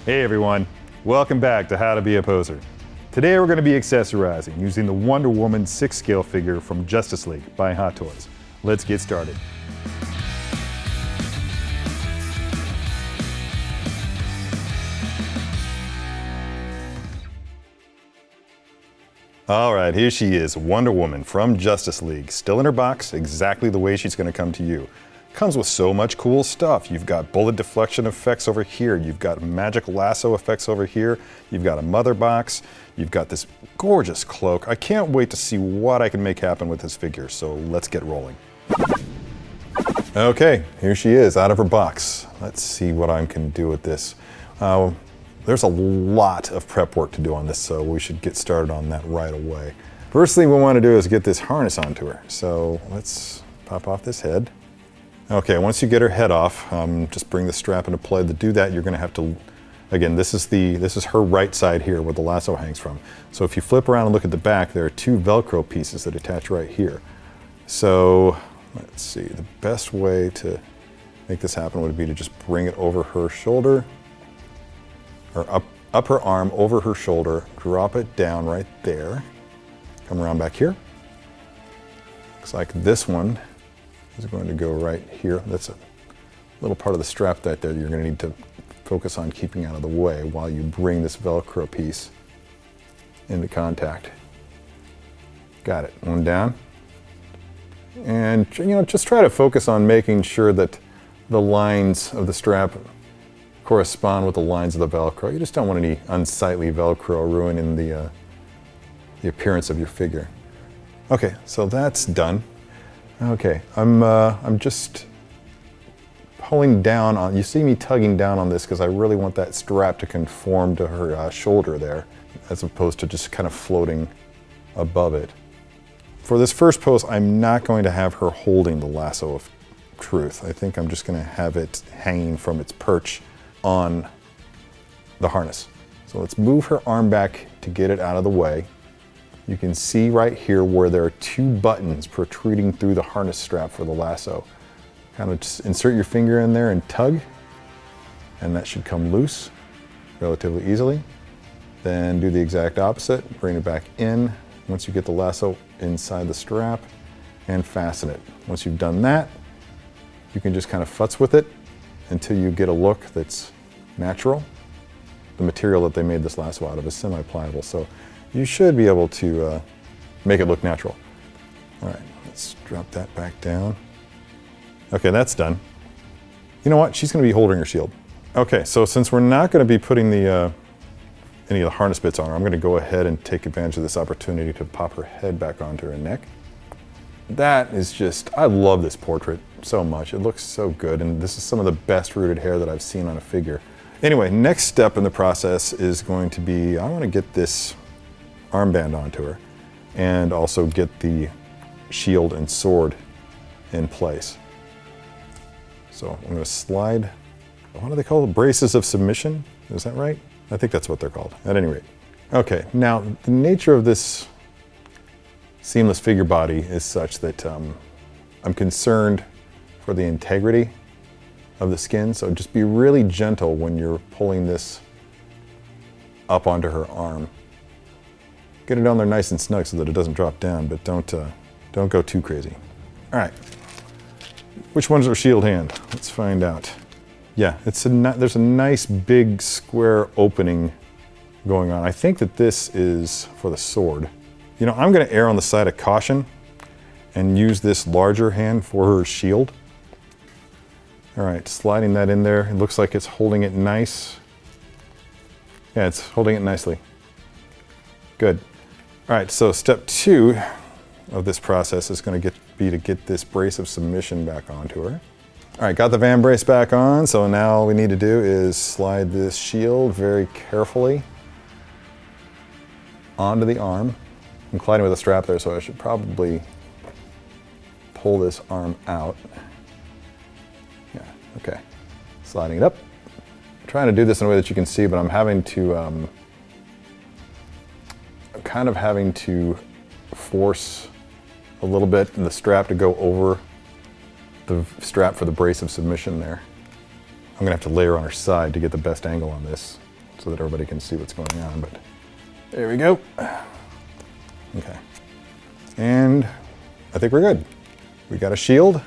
Hey everyone, welcome back to How to Be a Poser. Today we're going to be accessorizing using the Wonder Woman 6 scale figure from Justice League by Hot Toys. Let's get started. All right, here she is, Wonder Woman from Justice League, still in her box, exactly the way she's going to come to you. Comes with so much cool stuff. You've got bullet deflection effects over here, you've got magic lasso effects over here, you've got a mother box, you've got this gorgeous cloak. I can't wait to see what I can make happen with this figure, so let's get rolling. Okay, here she is, out of her box. Let's see what I can do with this. There's a lot of prep work to do on this, so we should get started on that right away. First thing we want to do is get this harness onto her. So let's pop off this head. Okay, once you get her head off, just bring the strap into play. To do that, you're going to have to, again, this is her right side here where the lasso hangs from. So if you flip around and look at the back, there are two Velcro pieces that attach right here. So let's see, the best way to make this happen would be to just bring it over her shoulder, or up her arm, over her shoulder, drop it down right there. Come around back here. Looks like this one is going to go right here. That's a little part of the strap right there you're going to need to focus on keeping out of the way while you bring this Velcro piece into contact. Got it. One down. And just try to focus on making sure that the lines of the strap correspond with the lines of the Velcro. You just don't want any unsightly Velcro ruining the appearance of your figure. Okay, so that's done. Okay, I'm just pulling down on, you see me tugging down on this because I really want that strap to conform to her shoulder there, as opposed to just kind of floating above it. For this first pose, I'm not going to have her holding the lasso of truth. I think I'm just going to have it hanging from its perch on the harness. So let's move her arm back to get it out of the way. You can see right here where there are two buttons protruding through the harness strap for the lasso. Kind of just insert your finger in there and tug, and that should come loose relatively easily. Then do the exact opposite, bring it back in once you get the lasso inside the strap, and fasten it. Once you've done that, you can just kind of futz with it until you get a look that's natural. The material that they made this lasso out of is semi-pliable, so you should be able to make it look natural. All right, let's drop that back down. Okay, that's done. You know what? She's going to be holding her shield. Okay, so since we're not going to be putting any of the harness bits on her, I'm going to go ahead and take advantage of this opportunity to pop her head back onto her neck. That is just, I love this portrait so much. It looks so good, and this is some of the best rooted hair that I've seen on a figure. Anyway, next step in the process is going to be, I want to get this armband onto her and also get the shield and sword in place. So I'm going to slide, what do they call it? Braces of submission? Is that right? I think that's what they're called, at any rate. Okay, now the nature of this seamless figure body is such that I'm concerned for the integrity of the skin, so just be really gentle when you're pulling this up onto her arm. Get it on there nice and snug so that it doesn't drop down, but don't go too crazy. All right, which one's her shield hand? Let's find out. Yeah, there's a nice big square opening going on. I think that this is for the sword. I'm going to err on the side of caution and use this larger hand for her shield. All right, sliding that in there. It looks like it's holding it nice. Yeah, it's holding it nicely. Good. All right, so step 2 of this process is going to be to get this brace of submission back onto her. All right, got the van brace back on, so now all we need to do is slide this shield very carefully onto the arm. I'm colliding with a strap there, so I should probably pull this arm out. Yeah, okay. Sliding it up. I'm trying to do this in a way that you can see, but I'm having to, I'm kind of having to force a little bit in the strap to go over the strap for the brace of submission there. I'm gonna have to layer on her side to get the best angle on this. so that everybody can see what's going on, but there we go. Okay. And I think we're good. We got a shield,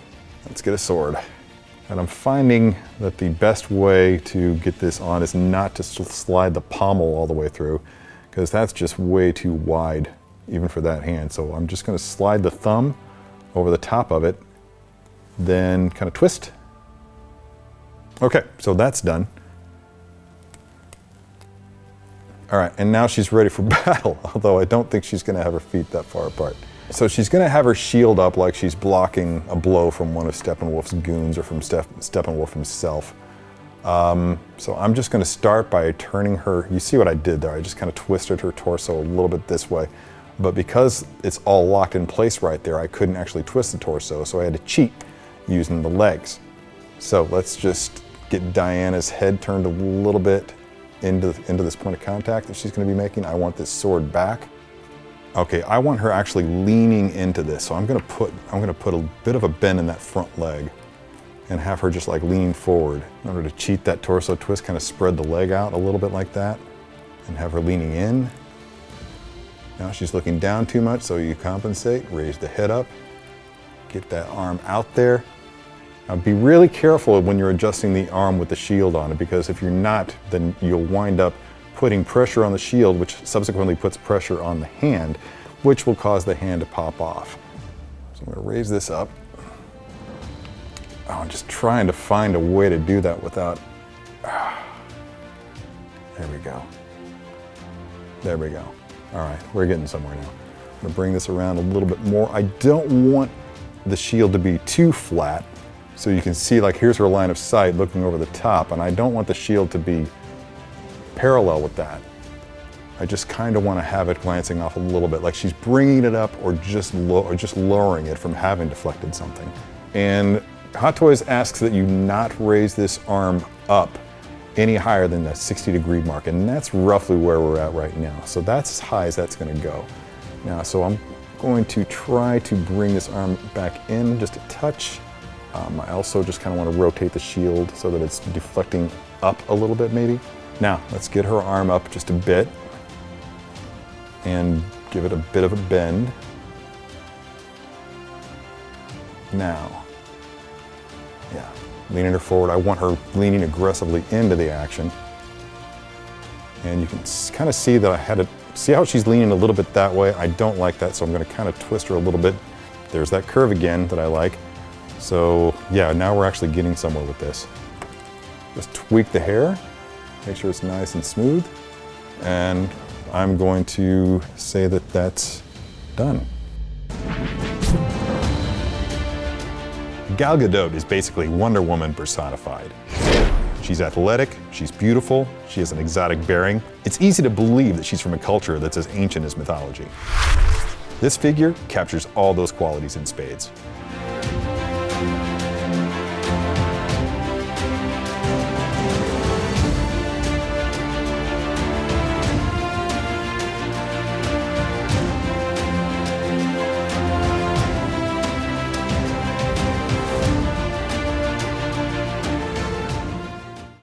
let's get a sword. And I'm finding that the best way to get this on is not to slide the pommel all the way through, because that's just way too wide, even for that hand. So I'm just gonna slide the thumb over the top of it, then kind of twist. Okay, so that's done. All right, and now she's ready for battle, although I don't think she's gonna have her feet that far apart. So she's gonna have her shield up like she's blocking a blow from one of Steppenwolf's goons or from Steppenwolf himself. So I'm just gonna start by turning her, you see what I did there, I just kind of twisted her torso a little bit this way. But because it's all locked in place right there, I couldn't actually twist the torso, so I had to cheat using the legs. So let's just get Diana's head turned a little bit into this point of contact that she's gonna be making. I want this sword back. Okay, I want her actually leaning into this, so I'm gonna put a bit of a bend in that front leg and have her just like leaning forward. In order to cheat that torso twist, kind of spread the leg out a little bit like that and have her leaning in. Now she's looking down too much, so you compensate, raise the head up, get that arm out there. Now be really careful when you're adjusting the arm with the shield on it, because if you're not, then you'll wind up putting pressure on the shield, which subsequently puts pressure on the hand, which will cause the hand to pop off. So I'm gonna raise this up. Oh, I'm just trying to find a way to do that without, there we go. There we go. All right, we're getting somewhere now. I'm gonna bring this around a little bit more. I don't want the shield to be too flat, so you can see, like, here's her line of sight looking over the top, and I don't want the shield to be parallel with that. I just kind of want to have it glancing off a little bit, like she's bringing it up or just lowering it from having deflected something. And Hot Toys asks that you not raise this arm up any higher than the 60-degree mark, and that's roughly where we're at right now. So that's as high as that's going to go. Now, so I'm going to try to bring this arm back in just a touch. I also just kind of want to rotate the shield so that it's deflecting up a little bit maybe. Now, let's get her arm up just a bit and give it a bit of a bend. Now, yeah, leaning her forward. I want her leaning aggressively into the action. And you can kind of see that I had to, see how she's leaning a little bit that way? I don't like that, so I'm gonna kind of twist her a little bit. There's that curve again that I like. So yeah, now we're actually getting somewhere with this. Just tweak the hair, make sure it's nice and smooth. And I'm going to say that that's done. Gal Gadot is basically Wonder Woman personified. She's athletic, she's beautiful, she has an exotic bearing. It's easy to believe that she's from a culture that's as ancient as mythology. This figure captures all those qualities in spades.